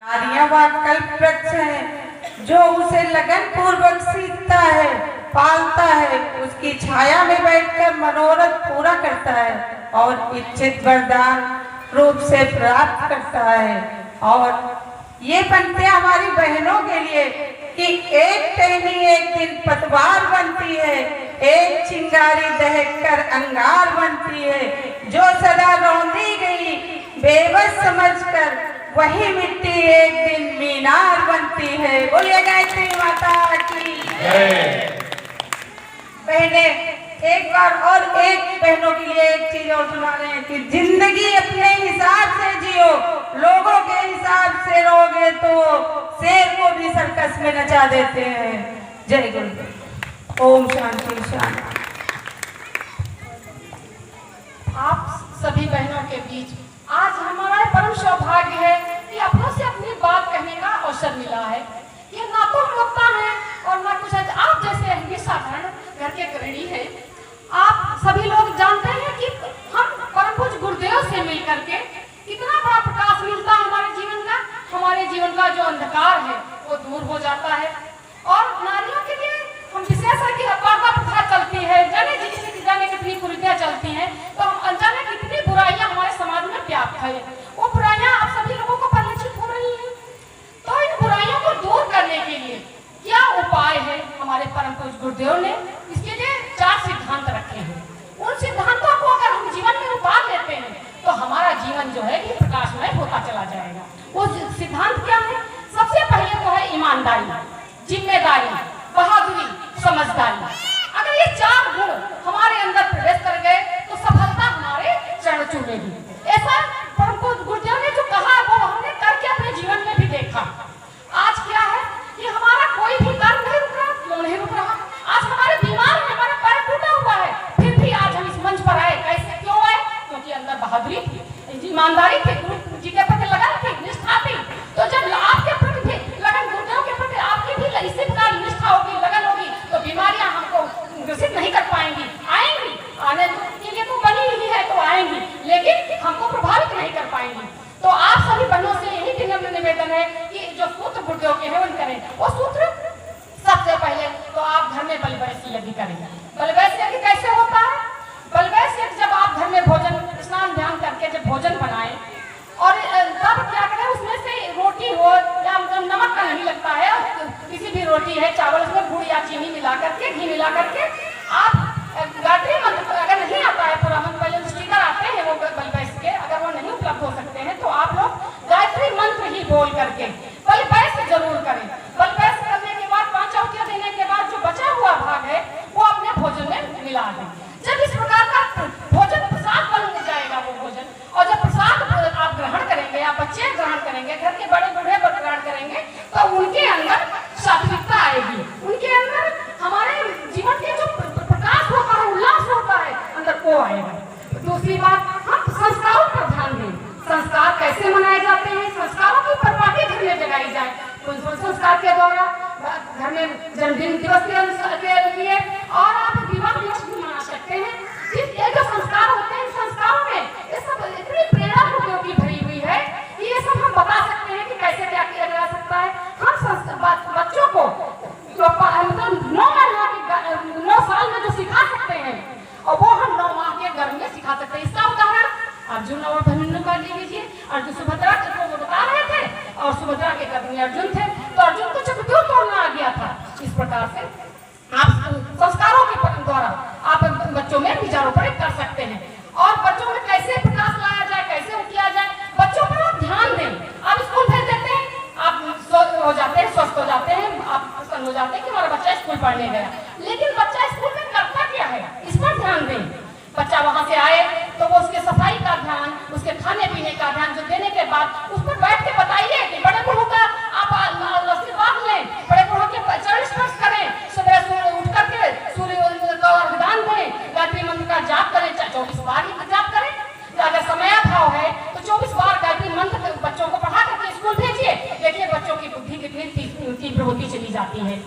नारियां कल्प वृक्ष है जो उसे लगन पूर्वक सीखता है, पालता है, उसकी छाया में बैठकर मनोरथ पूरा करता है और इच्छित वरदान रूप से प्राप्त करता है। और ये पंक्तियां हमारी बहनों के लिए कि एक टहनी एक दिन पतवार बनती है, एक चिंगारी दहक कर अंगार बनती है, जो सदा रौंदी गई बेबस समझकर वही मिट्टी एक दिन मीनार बनती है। बोलिए गायत्री माता की बहने। एक बार और एक बहनों के लिए एक चीज और सुना रहे हैं कि जिंदगी अपने हिसाब से जियो, लोगों के हिसाब से रहोगे तो शेर को भी सर्कस में नचा देते हैं। जय गुरु। ओम शांति शांति। आप सभी बहनों के बीच आज हमारा परम सौभाग्य है कि अपनों से अपनी बात कहने का अवसर मिला है। ये ना तो वक्ता है और ना कुछ है। आप जैसे हिंदी साधारण घर के गृहिणी हैं, आप सभी लोग जानते हैं कि हम परम पूज्य गुरुदेव से मिलकर के कितना बड़ा प्रकाश मिलता है हमारे जीवन का। हमारे जीवन का जो अंधकार है वो दूर हो जाता है। और नारियों के लिए हम विशेष है कि अपराधा प्रथा चलती है, जाने कितनी कुरीतियां चलती हैं, तो हम अनजाने कितनी बुराइयां हमारे समाज में व्याप्त है। वो बुराइयां आप सभी लोगों को परिलक्षित हो रही हैं। तो इन बुराइयों को दूर करने के लिए क्या उपाय है हमारे परम पूज्य गुरुदेव ने इसके लिए 4 सिद्धांत रखे हैं। उन सिद्धांतों को अगर हम जीवन में उतार लेते हैं तो हमारा जीवन जो है ये प्रकाशमय होता चला जाएगा। वो सिद्धांत क्या है? सबसे पहले तो है ईमानदारी, जिम्मेदारी, बहादुरी, समझदारी। अगर ये 4 गुण हमारे अंदर प्रवेश कर गए तो सफलता हमारे चरण चूमेगी। ऐसा परम पूज्य गुरुदेव ने जो कहा वो हमने करके अपने जीवन में भी देखा। आज क्या है कि हमारा कोई भी कर्म नहीं रुक रहा। क्यों नहीं रुक रहा? आज हमारे बीमार है, हमारा पैर टूटा हुआ है, फिर भी आज हम इस मंच पर आए। कैसे क्यों आए? क्योंकि अंदर बहादुरी थी, ईमानदारी थी, गुरु जी के प्रति लगन थी, निष्ठा थी। तो जब आपके प्रति भी लगन, गुरुदेव के प्रति आपकी भी इसी प्रकार निष्ठा होगी, लगन होगी, तो बीमारियां हमको ग्रसित नहीं कर पाएंगी। आएंगी, आने के लिए तो बनी ही है तो आएंगी, लेकिन हमको प्रभावित नहीं कर पाएंगी। तो आप सभी बहनों से यही विनम्र निवेदन है कि जो सूत्र गुरुदेव के हैं वो करें। वो सूत्र सबसे पहले तो आप घर में बलवैश्य यज्ञ करें। बलवैश्य यज्ञ कैसे होता है? बलवैश्य यज्ञ जब आप घर में भोजन स्नान ध्यान करके जब भोजन बनाएं और तब क्या करें, उसमें से रोटी हो या नमक का नहीं लगता है, किसी भी रोटी है, चावल, उसमें गुड़ या चीनी मिला करके, घी मिला करके आप गायत्री मंत्र, अगर नहीं आता है पूरा मंत्र, पहले स्टीकर आते हैं वो बलवैश्य के, अगर वो नहीं उपलब्ध हो सकते हैं तो आप लोग गायत्री मंत्र ही बोल करके बलवैश्य जरूर करें। बलवैश्य करने के बाद 5 आहुतियां देने के बाद जो बचा हुआ भाग है वो अपने भोजन में मिला दें। जब इस प्रकार का भोजन प्रसाद बन जाएगा वो भोजन, और जब प्रसाद आप ग्रहण करेंगे या बच्चे ग्रहण करेंगे, घर के बड़े बूढ़े ग्रहण करेंगे, तो उनके अंदर सात्विकता आएगी, उनके अंदर हमारे जीवन के जो प्रकाश होता है, उल्लास होता है, अंदर वो आएगा। दूसरी बात, हम संस्कारों पर ध्यान दें। संस्कार कैसे मनाए जाते हैं? संस्कारों की परिपाटी घर में जगाई जाए। संस्कार के द्वारा घर में जन्मदिन दिवस के लिए और आप विवाह दिवस भी मना सकते हैं। ये जो संस्कार होते हैं, संस्कारों में ये सब इतनी प्रेरणा गुरुदेव की भरी हुई है कि ये सब हम बता सकते हैं कि कैसे क्या किया जा सकता है। हम बच्चों को जो मतलब 9 साल में जो सिखा सकते हैं और वो हम 9 माह के गर्भ में सिखा सकते हैं। इसका उदाहरण अर्जुन और अभिमन्यु का ले लीजिए। अर्जुन सुभद्रा को बता रहे थे और सुभद्रा के गर्भ में अर्जुन थे, तो अर्जुन को चक्रव्यूह तोड़ना आ गया था। इस प्रकार से आप संस्कारों के द्वारा आप बच्चों में बीजारोपण कर सकते हैं। और बच्चों में कैसे प्रकाश लाया जाए, कैसे किया जाए, बच्चों पर आप ध्यान दें। आप स्कूल भेज देते हैं, आप हो जाते हैं, स्वस्थ हो जाते हैं, आप प्रसन्न हो जाते हैं कि हमारा बच्चा स्कूल पढ़ने गया, लेकिन बच्चा स्कूल में करता क्या है, इस पर ध्यान दें। बच्चा वहां से आए तो वो उसके सफाई का ध्यान, उसके खाने पीने का ध्यान जो देने के बाद उस पर बैठ के बताइए कि बड़े बूढ़ों का आप आशीर्वाद लें, बड़े बूढ़ों के चरण स्पर्श करें, सुबह उठ करके सूर्य का अर्घदान दें, गायत्री मंत्र का जाप करें, 24 बार ही जाप करें। अगर समय भाव है तो 24 बार गायत्री मंत्र बच्चों को पढ़ा करके स्कूल भेजिए। देखिए बच्चों की बुद्धि कितनी तीव्र होती चली जाती है।